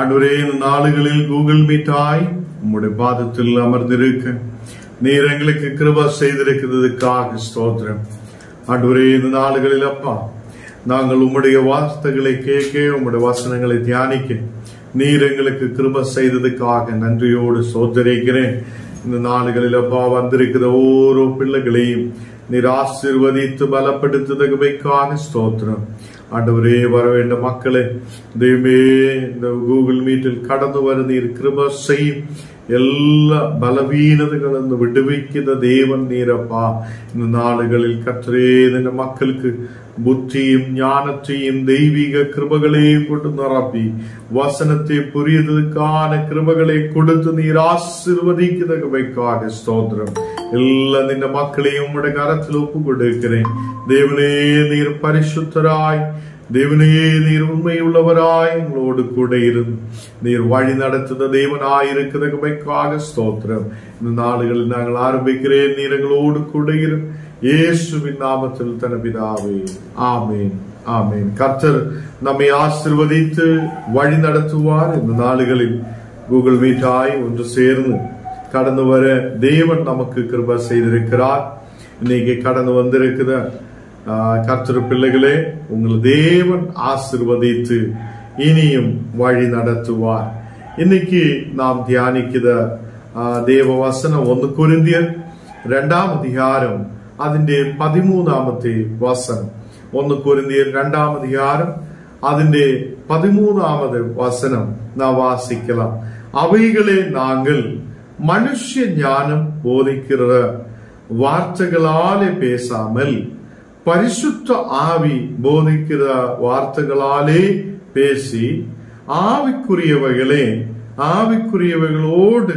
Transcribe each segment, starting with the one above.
ஆண்டவரே, இந்த நாளுகளில் கூகுள் மீட்டாய் உம்முடைய பாதத்தில் அமர்ந்திருக்க நீர் எங்களுக்கு கிருபை செய்திருக்கிறதுக்காக ஸ்தோத்திரம். ஆண்டவரே, இந்த நாளுகளில் அப்பா நாங்கள் உம்முடைய வார்த்தைகளை கேட்க, உம்முடைய வசனங்களை தியானிக்க நீர் எங்களுக்கு கிருபை செய்ததுக்காக நன்றியோடு ஸ்தோத்திரிக்கிறேன். இந்த நாளுகளில் அப்பா வந்திருக்கிற ஒவ்வொரு பிள்ளைகளையும் நீர் ஆசீர்வதித்து பலப்படுத்துவதற்காக ஸ்தோத்திரம். ஆண்டவரே, வர வேண்ட மக்களே தெய்வமே, இந்த கூகுள் மீட்டில் கடந்து வர நீர் கிருபை செய்யும். எல்லா பலவீனதைகளும் விடுவிக்கிற தேவன் நீரப்பா. இந்த நாளுகளில் கர்த்தரே, இந்த மக்களுக்கு புத்தியும் ஞானத்தையும் தெய்வீக கிருபைகளையும் கொண்டு நிரப்பி வசனத்தை புரியதற்கான கிருபைகளை கொடுத்து நீர் ஆசீர்வதிக்கிறதுக்காக ஸ்தோத்திரம். எல்லா இந்த மக்களையும் உம்முடைய கரத்தில் ஒப்பு கொடுக்கிறேன். தேவனே, நீர் பரிசுத்தராய், தேவனே நீர் உண்மை உள்ளவராய் உங்களோடு கூட இருந்து நீர் வழி நடத்துத தேவனாய் இருக்கிறதுக்காக ஸ்தோத்திரம். இந்த நாளுகளில் நாங்கள் ஆரம்பிக்கிறேன். நீர் எங்களோடு கூட இரு. இயேசுவின் நாமத்தில் தன பிதாவே, ஆமேன், ஆமேன். கர்த்தர் நம்மை ஆசீர்வதித்து வழி நடத்துவார். இந்த நாளுகளில் கூகுள் மீட்டாய் ஒன்று சேர்ந்து கடந்து வர தேவன் நமக்கு கிருபை செய்திருக்கிறார். இன்னைக்கு கடந்து வந்திருக்கிற கர்த்தர் பிள்ளைகளே, உங்கள் தேவன் ஆசீர்வதித்து இனியும் வழி நடத்துவார். இன்னைக்கு நாம் தியானிக்கிற தேவ வசனம் 1 கொரிந்தியர் 2ஆம் அதிகாரம் അതിന്റെ 13ാമത്തെ വസനം. 1 കൊരിന്ത്യർ 2ആം அதிகாரம் അതിന്റെ 13ാമത് വസനം നാം വാസിக்கலாம். அவைகளை நாங்கள் மனுஷ ஞானம் போதிக்கிற வார்த்தைகளாலே பேசாமல் பரிசுத்த ஆவி போதிக்கிற வார்த்தைகளாலே பேசி ஆவிக்குரியவைகளோடு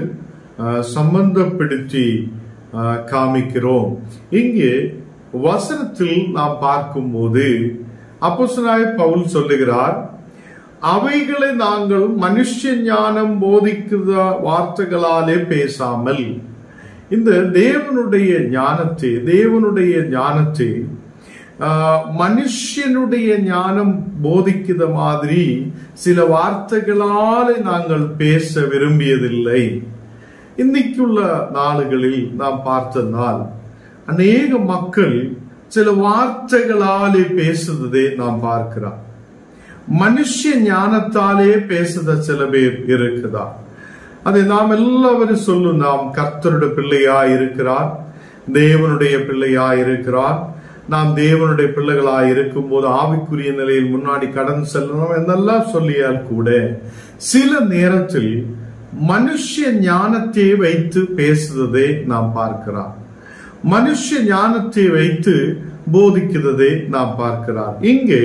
சம்பந்தப்படுத்தி காமிக்கிறோம். இங்கே வசனத்தில் நாம் பார்க்கும் போது அப்போஸ்தலனாகிய பவுல் சொல்லுகிறார், அவைகளை நாங்கள் மனுஷ ஞானம் போதிக்கிற வார்த்தைகளாலே பேசாமல். இந்த தேவனுடைய ஞானத்தை மனுஷனுடைய ஞானம் போதிக்கிற மாதிரி சில வார்த்தைகளாலே நாங்கள் பேச விரும்பியதில்லை. இன்னைக்குள்ள நாளுகளில் நாம் பார்த்தனால் அநேக மக்கள் சில வார்த்தைகளாலே பேசுவதை நாம் பார்க்கிறோம். மனுஷ ஞானத்தாலே பேசுத சில பேர் இருக்குதா? அதை நாம் எல்லாரும் சொல்லும், நாம் கர்த்தருடைய பிள்ளையாய் இருக்கிறார், தேவனுடைய பிள்ளையாய் இருக்கிறார். நாம் தேவனுடைய பிள்ளைகளாய் இருக்கும் போது ஆவிக்குரிய நிலையில் முன்னாடி கடந்து செல்லணும் என்னெல்லாம் சொல்லியால் கூட சில நேரத்தில் மனுஷ ஞானத்தை வைத்து பேசுவதை நாம் பார்க்கிறோம். மனுஷ ஞானத்தை வைத்து போதிக்கிறதை நாம் பார்க்கிறோம். இங்கே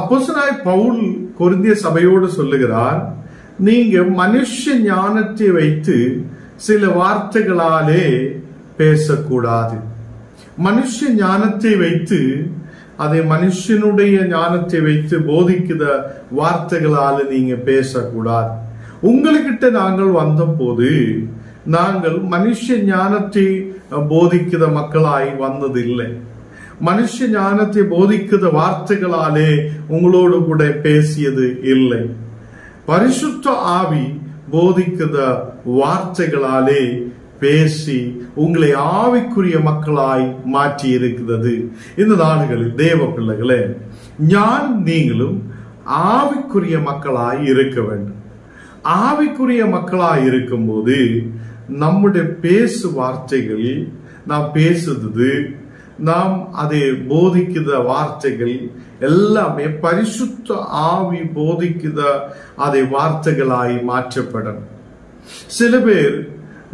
அப்போஸ்தலனாகிய பவுல் கொரிந்திய சபையோடு சொல்லுகிறார், நீங்க மனுஷ ஞானத்தை வைத்து சில வார்த்தைகளாலே பேசக்கூடாது. மனுஷ ஞானத்தை வைத்து, அதை மனுஷனுடைய ஞானத்தை வைத்து போதிக்கிற வார்த்தைகளால நீங்க பேசக்கூடாது. உங்ககிட்ட நாங்கள் வந்த போது நாங்கள் மனுஷ ஞானத்தை போதிக்கிற மக்களாய் வந்ததில்லை. மனுஷ ஞானத்தை போதிக்கிற வார்த்தைகளாலே உங்களோடு கூட பேசியது இல்லை. பரிசுத்த ஆவி போதிக்கிற வார்த்தைகளாலே பேசி உங்களை ஆவிக்குரிய மக்களாய் மாற்றி இருக்கிறது. இந்த நாடுகளில் தேவ பிள்ளைகளே, நீங்களும் ஆவிக்குரிய மக்களாய் இருக்க வேண்டும். ஆவிக்குரிய மக்களாய் இருக்கும் போது நம்முடைய பேசு வார்த்தைகள், நாம் பேசுறது, நாம் அதை போதிக்கிற வார்த்தைகள் எல்லாமே பரிசுத்த ஆவி போதிக்கிற அதை வார்த்தைகளாய் மாற்றப்படணும். சில பேர்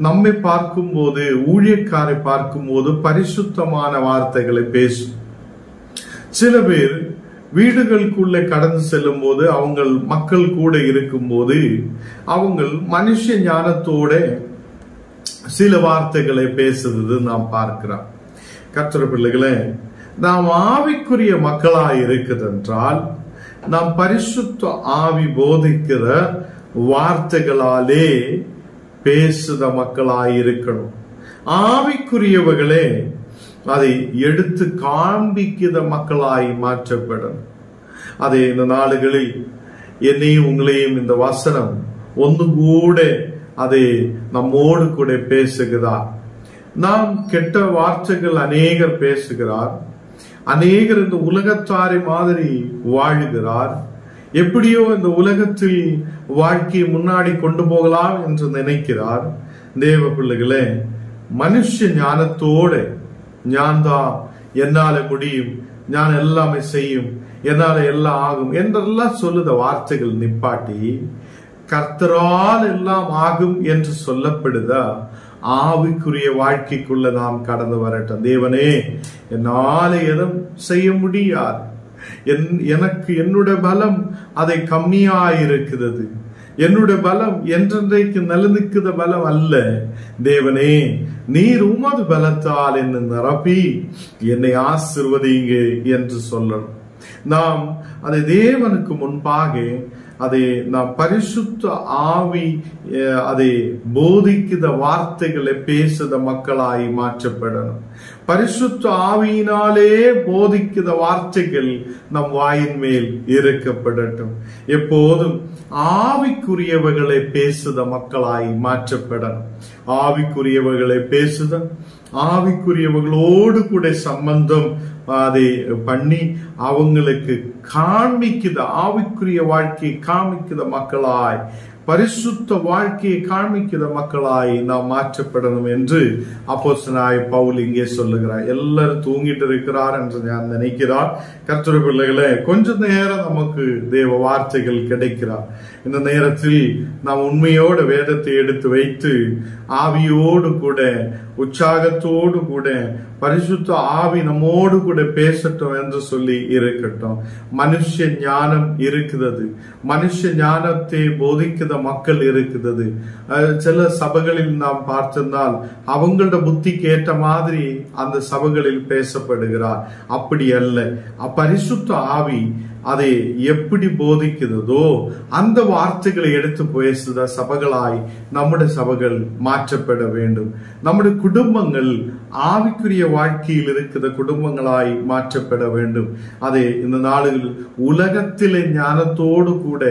நம்மை பார்க்கும் போது, ஊழியக்காரை பார்க்கும் போது பரிசுத்தமான வார்த்தைகளை பேசும். சில பேர் வீடுகளுக்குள்ளே கடந்து செல்லும் போது, அவங்க மக்கள் கூட இருக்கும் போது அவங்க மனுஷ ஞானத்தோட சில வார்த்தைகளை பேசுறது நாம் பார்க்கிறோம். கர்த்தர் பிள்ளைகளே, நாம் ஆவிக்குரிய மக்களாய் இருக்கிறதென்றால் நாம் பரிசுத்த ஆவி போதிக்கிற வார்த்தைகளாலே பேசுத மக்களாய் இருக்கணும். ஆவிக்குரியவர்களே அதை எடுத்து காண்பிக்கிற மக்களாய் மாற்றப்படணும். அதை இந்த நாடுகளில் என்னையும் உங்களையும் இந்த வசனம் ஒன்றுகூட அதை நம்மோடு கூட பேசுகிறார். நாம் கெட்ட வார்த்தைகள் அநேகர் பேசுகிறார். அநேகர் இந்த உலகத்தாரை மாதிரி வாழுகிறார். எப்படியோ இந்த உலகத்தில் வாழ்க்கையை முன்னாடி கொண்டு போகலாம் என்று நினைக்கிறார். தேவ பிள்ளைகளே, மனுஷ ஞானத்தோட ஞான்தான், என்னால முடியும், ஞானம் எல்லாமே செய்யும், என்னால எல்லாம் ஆகும் என்றெல்லாம் சொல்லுத வார்த்தைகள் நிப்பாட்டி கர்த்தரால் எல்லாம் ஆகும் என்று சொல்லப்படுதா ஆவிக்குரிய வாழ்க்கைக்குள்ள நாம் கடந்து வரட்டும். தேவனே, என்னால எதுவும் செய்ய முடியாது, எனக்கு என்னுடைய பலம் அதை கம்மியாயிருக்கிறது, என்னுடைய பலம் என்றென்றைக்கு நிலநிற்கிற பலம் அல்ல. தேவனே, நீர் உமது பலத்தால் என்னை நிரப்பி என்னை ஆசீர்வதிங்க என்று சொல்லணும். நாம் அதை தேவனுக்கு முன்பாக அதை நாம் பரிசுத்த ஆவி அதை போதிக்கிற வார்த்தைகளை பேசுத மக்களாய் மாற்றப்படணும். பரிசுத்த ஆவியினாலே போதிக்கிற வார்த்தைகள் நம் வாயின் மேல் இருக்கப்படட்டும். எப்போதும் ஆவிக்குரியவர்களை பேசுத மக்களாய் மாற்றப்படணும். ஆவிக்குரியவர்களை பேசுத, ஆவிக்குரியவர்களோடு கூட சம்பந்தம் அதை பண்ணி அவங்களுக்கு காண்பிக்கிற ஆவிக்குரிய வாழ்க்கையை காமிக்கிற மக்களாய், பரிசுத்த வாழ்க்கையை காண்பிக்கிற மக்களாய் நாம் மாற்றப்படணும் என்று அப்போஸ்தலனாகிய பவுல் இங்கே சொல்லுகிறார். எல்லாரும் தூங்கிட்டு இருக்கிறார் என்று நான் நினைக்கிறார். கர்த்தருடைய பிள்ளைகளே, கொஞ்ச நேரம் நமக்கு தேவ வார்த்தைகள் கிடைக்கிறார். இந்த நேரத்தில் நாம் உண்மையோட வேதத்தை எடுத்து வைத்து ஆவியோடு கூட உற்சாகத்தோடு கூட பரிசுத்த ஆவி நம்மோடு கூட பேசட்டும் என்று சொல்லி இருக்கட்டும். மனுஷ ஞானம் இருக்கிறது, மனுஷ ஞானத்தை போதிக்கிற மக்கள் இருக்கிறது. சில சபைகளில் நாம் பார்த்திருந்தால் அவங்களோட புத்திக்கு ஏற்ற மாதிரி அந்த சபைகளில் பேசப்படுகிறார். அப்படி அல்ல. பரிசுத்த ஆவி அதை எப்படி போதிக்கிறதோ அந்த வார்த்தைகளை எடுத்து பேசுத சபைகளாய் நம்முடைய சபைகள் மாற்றப்பட வேண்டும். நம்முடைய குடும்பங்கள் ஆவிக்குரிய வாழ்க்கையில் இருக்கிற குடும்பங்களாய் மாற்றப்பட வேண்டும். அதை இந்த நாளில் உலகத்திலே ஞானத்தோடு கூட,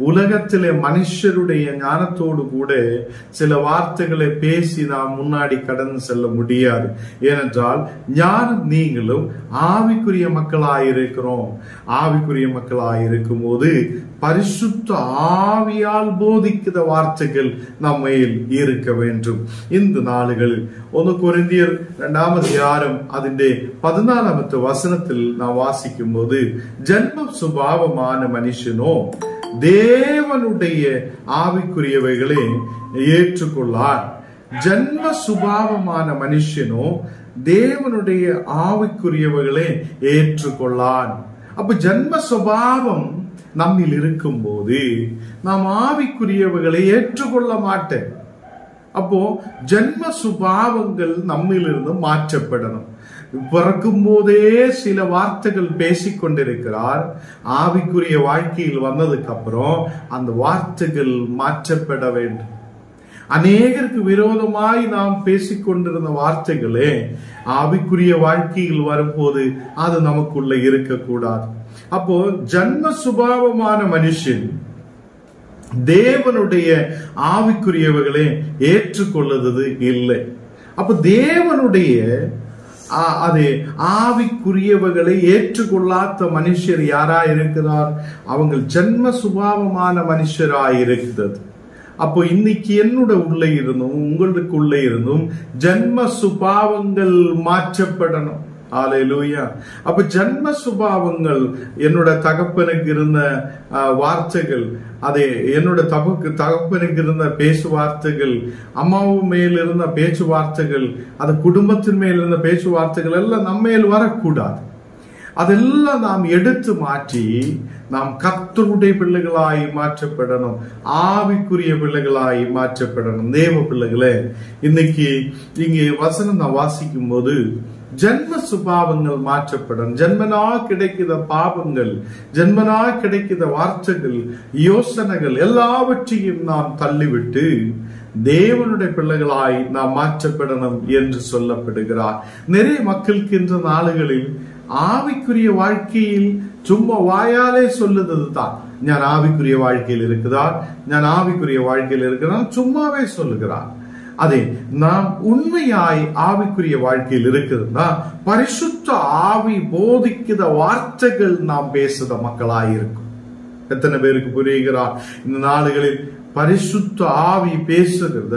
உலகத்திலே மனுஷருடைய ஞானத்தோடு கூட சில வார்த்தைகளை பேசி நாம் முன்னாடி கடந்து செல்ல முடியாது. ஏனென்றால் ஞானம் நீங்களும் ஆவிக்குரிய மக்களாயிருக்கிறோம். ஆவிக்குரிய மக்களாயிருக்கும் போது பரிசுத்த ஆவியால் போதிக்கிற வார்த்தைகள் நம்மையில் இருக்க வேண்டும். இந்த நாளுகளில் 1 கொரிந்தியர் 2ஆம் அதிகாரம் അതിന്റെ 14ാമത്തെ വചനത്തിൽ നാം വാസിക്കും പോது, ஜன்ம சுபாவமான மனுஷனோ தேவனுடைய ஆவிக்குரியவைகளை ஏற்றுக்கொள்ளான். ஜன்ம சுபாவமான மனுஷனோ தேவனுடைய ஆவிக்குரியவைகளை ஏற்றுக்கொள்ளான். அப்ப ஜன்ம சுபாவம் நம்மில் இருக்கும் போது நாம் ஆவிக்குரியவைகளை ஏற்றுக்கொள்ள மாட்டேன். அப்போ ஜன்ம சுபாவங்கள் நம்மிலிருந்து மாற்றப்படணும். பிறக்கும் போதே சில வார்த்தைகள் பேசிக்கொண்டிருக்கிறார். ஆவிக்குரிய வாழ்க்கையில் வந்ததுக்கு அப்புறம் அந்த வார்த்தைகள் மாற்றப்பட வேண்டும். அநேகருக்கு விரோதமாய் நாம் பேசிக்கொண்டிருந்த வார்த்தைகளே ஆவிக்குரிய வாழ்க்கையில் வரும்போது அது நமக்குள்ள இருக்கக்கூடாது. அப்போ ஜன்ம சுபாவமான மனுஷன் தேவனுடைய ஆவிக்குரியவர்களை ஏற்றுக்கொள்ளுவது இல்லை. அப்ப தேவனுடைய அது ஆவிக்குரியவர்களை ஏற்றுக்கொள்ளாத மனுஷர் யாரா இருக்கிறார்? அவங்க ஜன்ம சுபாவமான மனுஷராய் இருக்கிறது. அப்போ இன்னைக்கு என்னோட உள்ளே இருந்தும் உங்களுக்கு உள்ளே இருந்தும் ஜன்ம சுபாவங்கள் மாற்றப்படணும். ஹல்லேலூயா. அப்ப ஜன்ம சுபாவங்கள், என்னோட தகப்பனுக்கு இருந்த வார்த்தைகள், அதே என்னோட தகப்பனுக்கு இருந்த பேச்சுவார்த்தைகள், அம்மாவும் மேல் இருந்த பேச்சுவார்த்தைகள், அது குடும்பத்தின் மேல் இருந்த பேச்சுவார்த்தைகள் எல்லாம் நம்ம மேல் வரக்கூடாது. அதெல்லாம் நாம் எடுத்து மாற்றி நாம் கர்த்தருடைய பிள்ளைகளாய் மாற்றப்படணும். ஆவிக்குரிய பிள்ளைகளாய் மாற்றப்படணும். தேவ பிள்ளைகளே, இன்னைக்கு இங்கே வசனம் நான் வாசிக்கும் போது ஜன்ம சுபாவங்கள் மாற்றப்படும். ஜன்மனா கிடைக்கிற பாவங்கள், ஜன்மனா கிடைக்கிற வார்த்தைகள், யோசனைகள் எல்லாவற்றையும் நாம் தள்ளிவிட்டு தேவனுடைய பிள்ளைகளாய் நாம் மாற்றப்படணும் என்று சொல்லப்படுகிறார். நிறைய மக்களுக்கு இந்த நாளுகளில் ஆவிக்குரிய வாழ்க்கையில் சும்மா வாயாலே சொல்லுறது தான். ஞான் ஆவிக்குரிய வாழ்க்கையில் இருக்கிறார், ஞான் ஆவிக்குரிய வாழ்க்கையில் இருக்கிறார் சும்மாவே சொல்லுகிறார். அதே நாம் உண்மையாய் ஆவிக்குரிய வாழ்க்கையில் இருக்கிறதுனா பரிசுத்த ஆவி போதிக்கிற வார்த்தைகள் நாம் பேசுத மக்களாய் இருக்கும். எத்தனை பேருக்கு புரிகிறார்? இந்த நாடுகளில் பரிசுத்த ஆவி பேசுகிறத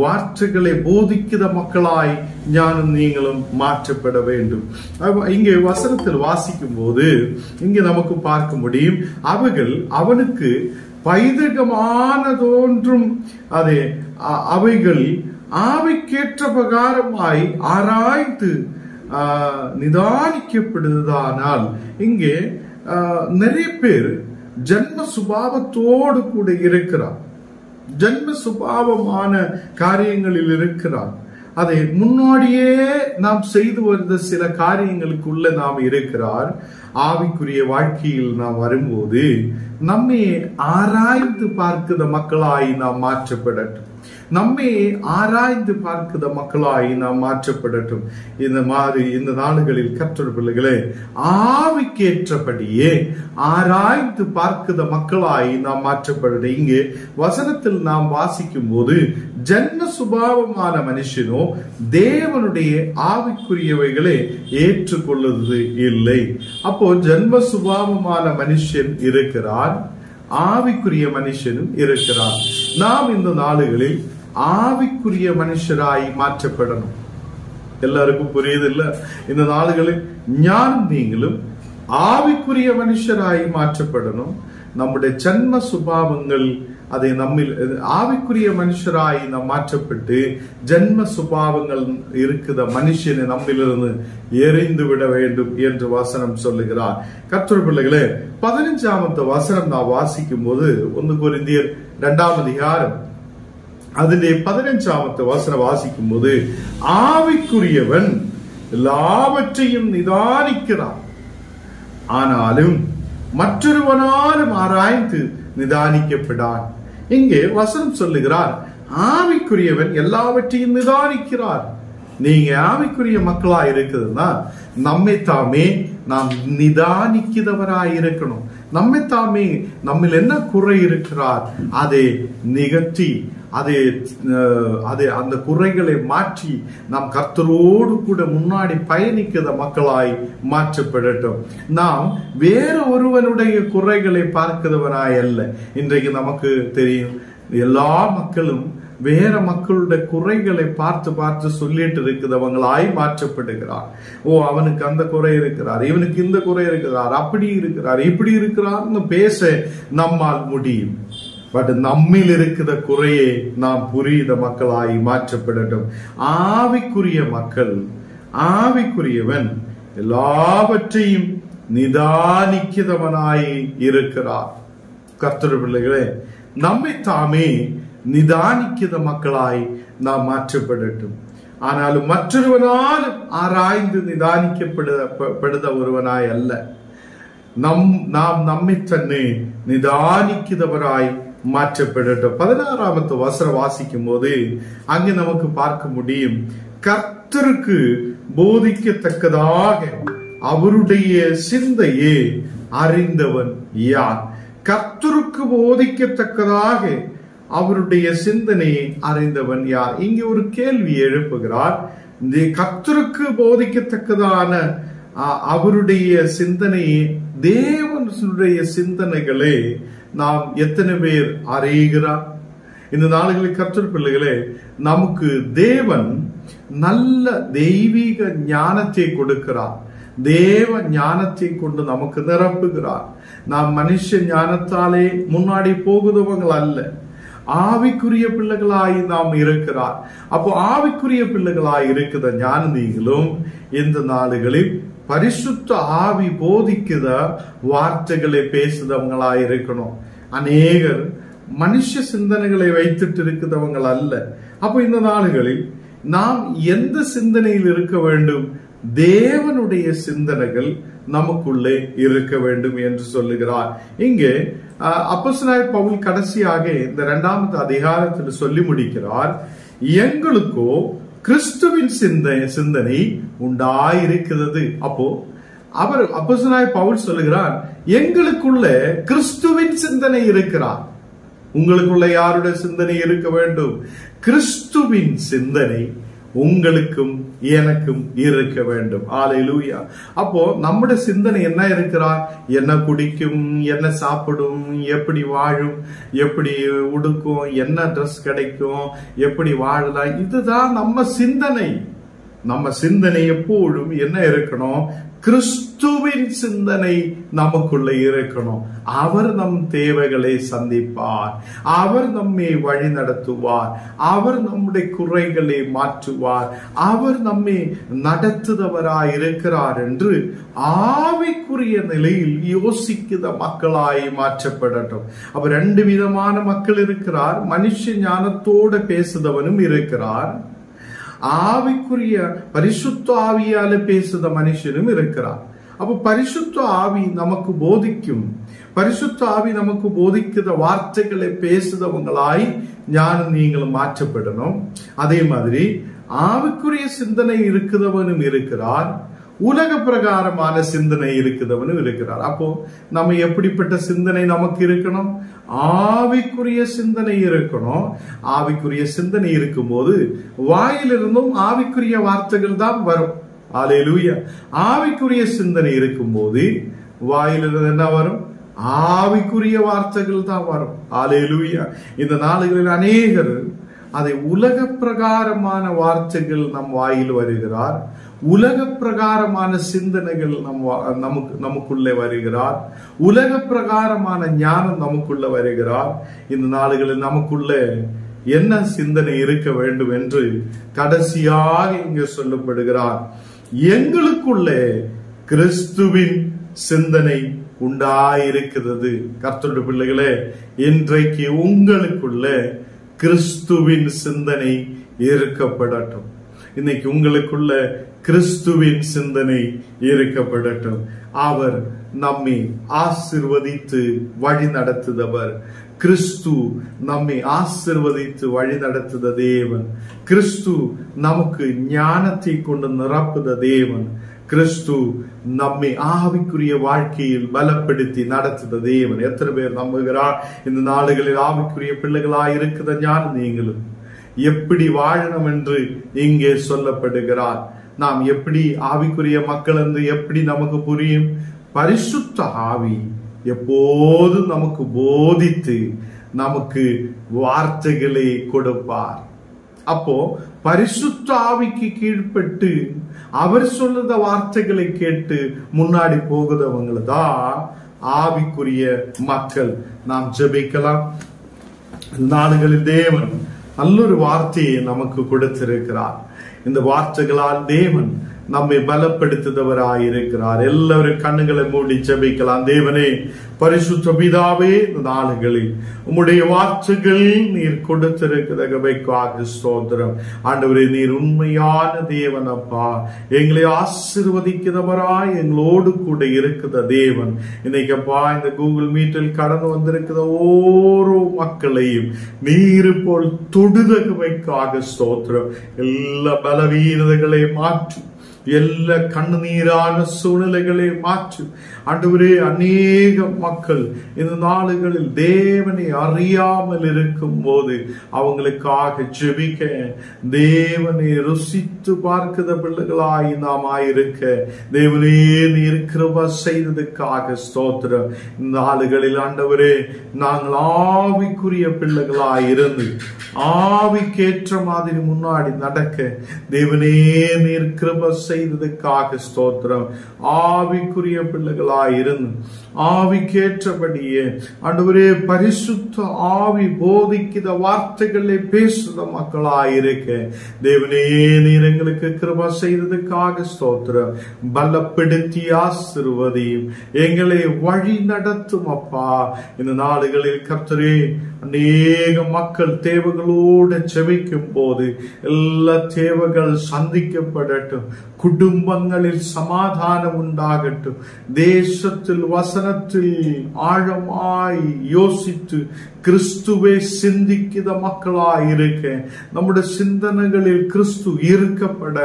வார்த்தைகளை போதிக்கிற மக்களாய் ஞானம் நீங்களும் மாற்றப்பட வேண்டும். இங்கே வசனத்தில் வாசிக்கும் போது இங்கே நமக்கு பார்க்க முடியும், அவைகள் அவனுக்கு பைதகமானதோன்றும் அதே அவைகள் ஆவிக்கேற்ற பிரகாரமாய் ஆராய்ந்து நிதானிக்கப்படுவதானால், இங்கே நிறைய பேர் ஜன்ம சுபாவத்தோடு கூட இருக்கிறார், ஜன்ம சுபாவமான காரியங்களில் இருக்கிறார். அதை முன்னாடியே நாம் செய்து வருத சில காரியங்களுக்குள்ள நாம் இருக்கிறார். ஆவிக்குரிய வாழ்க்கையில் நாம் வரும்போது நம்மை ஆராய்ந்து பார்க்கிற மக்களாய் நாம் மாற்றப்படட்டும், நம்மை ஆராய்ந்து பார்க்கிற மக்களாய் நாம் மாற்றப்படட்டும். இந்த மாதிரி இந்த நாடுகளில் கர்த்தர் பிள்ளைகளே ஆவிக்கேற்றபடியே ஆராய்ந்து பார்க்கிற மக்களாய் நாம் மாற்றப்படட்டும். இங்கே வசனத்தில் நாம் வாசிக்கும் போது ஜன்ம சுபாவமான மனுஷனோ தேவனுடைய ஆவிக்குரியவைகளை ஏற்றுக்கொள்வது இல்லை. அப்போ ஜன்ம சுபாவமான மனுஷன் இருக்கிறார், ஆவிக்குரிய மனுஷனும் இருக்கிறார். நாம் இந்த நாடுகளில் ஆவிக்குரிய மனுஷராய் மாற்றப்படணும். எல்லாருக்கும் புரியுது இல்ல? இந்த நாடுகளில் ஞானம் நீங்களும் ஆவிக்குரிய மனுஷராய் மாற்றப்படணும். நம்முடைய ஜன்ம சுபாவங்கள் அதை நம்மில் ஆவிக்குரிய மனுஷராய் நாம் மாற்றப்பட்டு ஜன்ம சுபாவங்கள் இருக்கிற மனுஷனை நம்மிலிருந்து எறிந்து விட வேண்டும் என்று வசனம் சொல்லுகிறார். கர்த்தர் பிள்ளைகளே 15வது வசனம் நான் வாசிக்கும் போது 1 கொரிந்தியர் 2ஆம் அதிகாரம் அதிலே 15வது வசனம் வாசிக்கும் போது ஆவிக்குரியவன் எல்லாவற்றையும் நிதானிக்கிறான், ஆனாலும் மற்றொருவனாலும் ஆராய்ந்து நிதானிக்கப்படான். இங்கே வசனம் சொல்லுகிறார், ஆவிக்குரியவன் எல்லாவற்றையும் நிதானிக்கிறார். நீங்க ஆவிக்குரிய மக்களா இருக்குதுன்னா நம்மை தாமே நாம் நிதானிக்கிறவராய் இருக்கணும். நம்மை தாமே நம்மில் என்ன குறை இருக்கிறார் அதை நிகழ்த்தி அந்த குறைகளை மாற்றி நாம் கர்த்தரோடு கூட முன்னாடி பயணிக்கிற மக்களாய் மாற்றப்படட்டும். நாம் வேற ஒருவனுடைய குறைகளை பார்க்கிறவனாய் அல்ல. இன்றைக்கு நமக்கு தெரியும், எல்லா மக்களும் வேற மக்களுடைய குறைகளை பார்த்து பார்த்து சொல்லிட்டு இருக்கிறவங்களாய் மாற்றப்படுகிறார். அவனுக்கு அந்த குறை இருக்கிறார், இவனுக்கு இந்த குறை இருக்கிறார், அப்படி இருக்கிறார், இப்படி இருக்கிறார்னு பேச நம்மால் முடியும். பட் நம்மில் இருக்கிற குறையை நாம் புரியுத மக்களாய் மாற்றப்படட்டும். ஆவிக்குரிய மக்கள், ஆவிக்குரியவன் எல்லாவற்றையும் நிதானிக்கிறவனாய் இருக்கிறார். கர்த்தர் பிள்ளைகளே, நம்மை தாமே நிதானிக்கிற மக்களாய் நாம் மாற்றப்படட்டும். ஆனாலும் மற்றொருவனாலும் ஆராய்ந்து நிதானிக்கப்படுத ஒருவனாய் அல்ல, நாம் நம்மை தன்னை நிதானிக்கிறவராய் மாற்றப்படட்டும். 16வது வசனம் வாசிக்கும் போது அங்கு நமக்கு பார்க்க முடியும், கர்த்தருக்கு போதிக்கத்தக்கதாக அவருடைய சிந்தையே அறிந்தவன் யார்? கர்த்தருக்கு போதிக்கத்தக்கதாக அவருடைய சிந்தனையை அறிந்தவன் யார்? இங்கே ஒரு கேள்வி எழுப்புகிறார். இந்த கர்த்தருக்கு போதிக்கத்தக்கதான அவருடைய சிந்தனையை, தேவனுடைய சிந்தனைகளை நாம் எத்தனை பேர் அறிகிறார்? இந்த நாளுகளில் கர்த்தர் பிள்ளைகளே, நமக்கு தேவன் நல்ல தெய்வீக ஞானத்தை கொடுக்கிறார். தேவ ஞானத்தை கொண்டு நமக்கு நிரப்புகிறார். நாம் மனுஷ ஞானத்தாலே முன்னாடி போகுதவங்கள் அல்ல, ஆவிக்குரிய பிள்ளைகளாய் நாம் இருக்கிறார். அப்போ ஆவிக்குரிய பிள்ளைகளாய் இருக்கிற ஞான நீங்களும் இந்த நாடுகளில் பரிசுத்த ஆவி போதிக்கிற வார்த்தைகளை பேசுறவங்களாய் இருக்கணும். அநேகர் மனுஷ சிந்தனைகளை வைத்துட்டு இருக்கிறவங்கள் அல்ல. அப்போ இந்த நாடுகளில் நாம் எந்த சிந்தனையில் இருக்க வேண்டும்? தேவனுடைய சிந்தனைகள் நமக்குள்ளே இருக்க வேண்டும் என்று சொல்லுகிறார். இங்கே அப்போஸ்தலனாகிய பவுல் கடைசியாக இந்த 2வது அதிகாரத்தில் சொல்லி முடிக்கிறார், எங்களுக்கோ கிறிஸ்துவின் சிந்தனை உண்டாயிருக்கிறது. அப்போ அவர் அப்போஸ்தலனாகிய பவுல் சொல்லுகிறார், எங்களுக்குள்ள கிறிஸ்துவின் சிந்தனை இருக்கிறார். உங்களுக்குள்ள யாருடைய சிந்தனை இருக்க வேண்டும்? கிறிஸ்துவின் சிந்தனை உங்களுக்கும் எனக்கும் இருக்க வேண்டும். ஹல்லேலூயா. அப்போ நம்முடைய சிந்தனை என்ன இருக்கிறார்? என்ன குடிக்கும், என்ன சாப்பிடும், எப்படி வாழும், எப்படி உடுக்கும், என்ன ட்ரெஸ் கிடைக்கும், எப்படி வாழலாம், இதுதான் நம்ம சிந்தனை. நம்ம சிந்தனை எப்போதும் என்ன இருக்கணும்? கிறிஸ்துவின் சிந்தனை நமக்குள்ள இருக்கணும். அவர் நம் தேவைகளை சந்திப்பார், அவர் நம்மை வழி நடத்துவார், அவர் நம்முடைய குறைகளை மாற்றுவார், அவர் நம்மை நடத்துதவராய் இருக்கிறார் என்று ஆவிக்குரிய நிலையில் யோசிக்கிற மக்களாய் மாற்றப்படட்டும். அப்ப 2 விதமான மக்கள் இருக்கிறார். மனுஷ ஞானத்தோட பேசுதவனும் இருக்கிறார், ஆவிக்குரிய பரிசுத்த ஆவியால பேசுத மனுஷனும் இருக்கிறார். அப்ப பரிசுத்த ஆவி நமக்கு போதிக்கும், பரிசுத்த ஆவி நமக்கு போதிக்கிற வார்த்தைகளை பேசுதவங்களாய் ஞானம் நீங்களும் மாற்றப்படணும். அதே மாதிரி ஆவிக்குரிய சிந்தனை இருக்கிறவனும் இருக்கிறார், உலக பிரகாரமான சிந்தனை இருக்கிறவனும் இருக்கிறார். அப்போ நம்ம எப்படிப்பட்ட சிந்தனை நமக்கு இருக்கணும்? ஆவிக்குரிய சிந்தனை இருக்கணும். ஆவிக்குரிய சிந்தனை இருக்கும்போது வாயிலிருந்தும் ஆவிக்குரிய வார்த்தைகள் தான் வரும். ஹல்லேலூயா. ஆவிக்குரிய சிந்தனை இருக்கும்போது வாயிலிருந்து என்ன வரும்? ஆவிக்குரிய வார்த்தைகள் தான் வரும். ஹல்லேலூயா. இந்த நாளுகளில் அநேகர் அதை உலக பிரகாரமான வார்த்தைகள் நம் வாயில் வருகிறார், உலக பிரகாரமான சிந்தனைகள் நமக்குள்ளே வருகிறார், உலக பிரகாரமான ஞானம் நமக்குள்ள வருகிறார். இந்த நாளுகளில் நமக்குள்ள என்ன சிந்தனை இருக்க வேண்டும் என்று கடைசியாக இங்கு சொல்லப்படுகிறார். எங்களுக்குள்ளே கிறிஸ்துவின் சிந்தனை உண்டாயிருக்கிறது. கர்த்தருடைய பிள்ளைகளே, இன்றைக்கு உங்களுக்குள்ள கிறிஸ்துவின் சிந்தனை இருக்கப்படட்டும். இன்னைக்கு உங்களுக்குள்ள கிறிஸ்துவின் சிந்தனை இருக்கப்படட்டும். அவர் நம்மை ஆசீர்வதித்து வழி நடத்துதவர். கிறிஸ்து நம்மை ஆசீர்வதித்து வழி நடத்துத தேவன். கிறிஸ்து நமக்கு ஞானத்தை கொண்டு நிரப்புத தேவன். கிறிஸ்து நம்மை ஆவிக்குரிய வாழ்க்கையில் பலப்படுத்தி நடத்துத தேவன். எத்தனை பேர் நம்புகிறார்? இந்த நாடுகளில் ஆவிக்குரிய பிள்ளைகளாய் இருக்கிற ஞானம் நீங்களும் எப்படி வாழணும் என்று இங்கே சொல்லப்படுகிறார். நாம் எப்படி ஆவிக்குரிய மக்கள் என்று எப்படி நமக்கு புரியும்? பரிசுத்த ஆவி எப்போதும் நமக்கு போதித்து நமக்கு வார்த்தைகளை கொடுப்பார். அப்போ பரிசுத்த ஆவிக்கு கீழ்பட்டு அவர் சொல்லுத வார்த்தைகளை கேட்டு முன்னாடி போகிறவங்கதான் ஆவிக்குரிய மக்கள். நாம் ஜெபிக்கலாம். நாடுகளில் தேவன் நல்லொரு வார்த்தையை நமக்கு கொடுத்திருக்கிறார். இந்த வார்த்தைகளால் தேவன் நம்மை பலப்படுத்துதவராயிருக்கிறார். எல்லாரும் கண்ணுகளை மூடி ஜெபிக்கலாம். தேவனே, பரிசுத்த பிதாவே, இந்த நாளுகளில் உம்முடைய வார்த்தைகள் நீர் கொடுத்திருக்கிறதற்காக ஸ்தோத்திரம். ஆண்டவரே, நீர் உண்மையான தேவன் அப்பா. எங்களை ஆசீர்வதிக்கிறவராய் எங்களோடு கூட இருக்கிற தேவன். இன்னைக்கு அப்பா, இந்த கூகுள் மீட்டில் கடந்து வந்திருக்கிற ஓரோ மக்களையும் நீர் போல் தொடுதற்காக ஸ்தோத்திரம். எல்லா பலவீனதைகளை மாற்றும், எல்லா கண்ணீரான சூழ்நிலைகளை மாற்று. ஆண்டவரே, அநேக மக்கள் இந்த நாளுகளில் தேவனை அறியாமல் இருக்கும் போது அவங்களுக்காக ஜெபிக்க, தேவனை ருசித்து பார்க்கிற பிள்ளைகளாய் நாம் ஆயிருக்க தேவனே நீர் கிருபை செய்ததுக்காக ஸ்தோத்திரம். இந்த நாளுகளில் ஆண்டவரே, நாங்கள் ஆவிக்குரிய பிள்ளைகளாய் இருந்து ஆவிக்கேற்ற மாதிரி முன்னாடி நடக்க தேவனே நீர் கிருபை செய்ததுக்காக ஸ்தோத்திரம். ஆவிக்குரிய பிள்ளைகளாய் இருந்து ஆவிக்கேற்றபடியே ஆண்டவரே பரிசுத்த ஆவி போதிக்கிற வார்த்தைகளை பேசுத மக்களாயிருக்க தேவனே நீர் எங்களுக்கு கிருபை செய்ததுக்காக ஸ்தோத்திரம். பலப்படுத்தி ஆசீர்வதியும், எங்களை வழி நடத்தும் அப்பா. இந்த நாடுகளில் கர்த்தரே அநேக மக்கள் தேவைகளோடு ஜெபிக்கும் போது எல்லா தேவைகள் சந்திக்கப்படட்டும். குடும்பங்களில் சமாதானம் உண்டாகட்டும். தேசத்தில் வசனத்தில் ஆழமாய் யோசித்து கிறிஸ்துவை சிந்திக்கிற மக்களாய் இருக்க, நம்முடைய சிந்தனைகளில் கிறிஸ்து இருக்கப்பட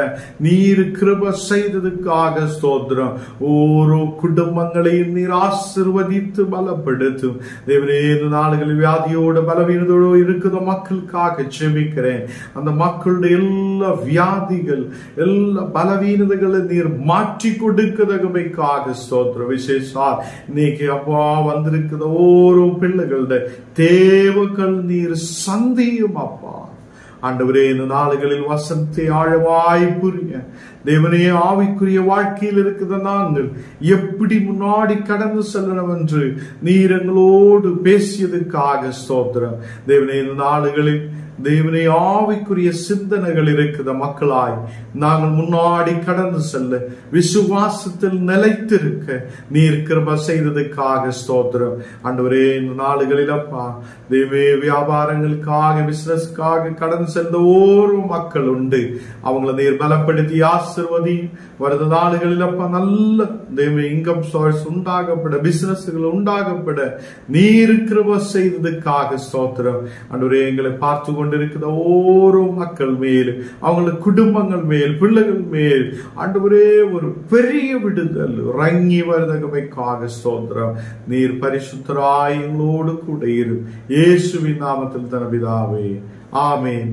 நீர் கிருபை செய்ததுக்காக ஸ்தோத்திரம். ஓரோ குடும்பங்களையும் நீர் ஆசீர்வதித்து பலப்படுத்தும். தேவனே, இந்த நாடுகளில் வியாதியோட பலவீனத்தோடு இருக்கிற மக்களுக்காக ஜெபிக்கிறேன். அந்த மக்களுடைய எல்லா வியாதிகள், எல்லா பலவீனதைகளை நீர் மாற்றி கொடுக்கிறதுக்காக ஸ்தோத்திரம். விசேஷா இன்னைக்கு அப்பா வந்திருக்கிற ஓரோ பிள்ளைகளுடைய தேவைகள் நீர் சந்தியும் அப்பா. ஆண்டவரே, இந்த நாடுகளில் வசனத்தை ஆழவாய் புரிய தேவனே, ஆவிக்குரிய வாழ்க்கையில் இருக்கிற நாங்கள் எப்படி முன்னாடி கடந்து செல்லணும் என்று நீர் எங்களோடு பேசியதுக்காக ஸ்தோத்திரம். தேவனே, இந்த நாடுகளில் தேவனே ஆவிக்குரிய சிந்தனைகள் இருக்கிற மக்களாய் நாங்கள் முன்னாடி கடந்து செல்ல, விசுவாசத்தில் நிலைத்திருக்க நீர் கிருபை செய்ததுக்காக ஸ்தோத்திரம். ஆண்டவரே, இந்த நாடுகளில் அப்பா தேவே வியாபாரங்களுக்காக, பிசினஸ்க்காக கடந்து சென்ற ஓரோ மக்கள் உண்டு. அவங்களை நீர் பலப்படுத்தி ஆசீர்வதி. வருத நாடுகளில் அப்பா நல்ல தேவே இன்கம் சோர்ஸ் உண்டாகப்பட, பிசினஸ்கள் உண்டாகப்பட நீர் கிருபை செய்ததுக்காக ஸ்தோத்திரம். ஆண்டவரே, எங்களை பார்த்து கொண்டிருக்கிற ஓரோ மக்கள் மேல், அவங்களது குடும்பங்கள் மேல், பிள்ளைகள் மேல் ஆண்டவரே ஒரு பெரிய விடுதல் இறங்கி வருவதற்காக ஸ்தோத்திரம். நீர் பரிசுத்தராய் எங்களோடு கூட இரு. இயேசுவின் நாமத்தில் தன பிதாவே, ஆமென்.